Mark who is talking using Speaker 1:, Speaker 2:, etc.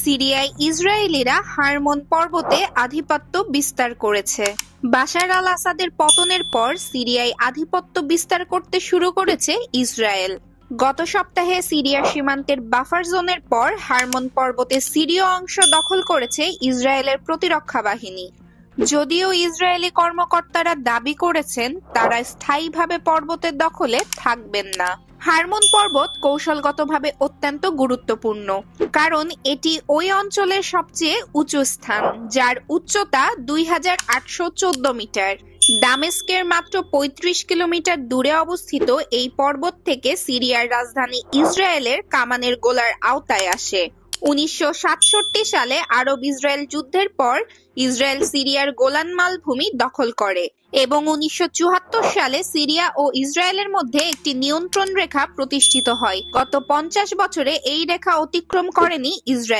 Speaker 1: সিরিয়ায় ইসরায়েলিরা হারমোন পর্বতে আধিপত্য বিস্তার করেছে। বাশার আল আসাদের পতনের পর সিরিয়ায় আধিপত্য বিস্তার করতে শুরু করেছে ইসরায়েল। গত সপ্তাহে সিরিয়ার সীমান্তের বাফার জোনের পর হারমোন পর্বতের সিরীয় অংশ দখল করেছে ইসরায়েলের প্রতিরক্ষা বাহিনী। যদিও ইসরায়েলি কর্মকর্তারা দাবি করেছেন তারা স্থায়ীভাবে পর্বতের দখলে থাকবেন না। হারমোন পর্বত কৌশলগতভাবে অত্যন্ত গুরুত্বপূর্ণ, কারণ এটি ওই অঞ্চলের সবচেয়ে উঁচু স্থান, যার উচ্চতা 2814 মিটার। দামেস্কের মাত্র 35 কিলোমিটার দূরে অবস্থিত এই পর্বত থেকে সিরিয়ার রাজধানী ইসরায়েলের কামানের গোলার আওতায় আসে। 1967 সালে আরব ইসরায়েল যুদ্ধের পর ইসরায়েল সিরিয়ার গোলান মালভূমি দখল করে এবং 1974 সালে সিরিয়া ও ইসরায়েলের মধ্যে একটি নিয়ন্ত্রণ রেখা প্রতিষ্ঠিত হয়। গত 50 বছরে এই রেখা অতিক্রম করেনি ইসরায়েল।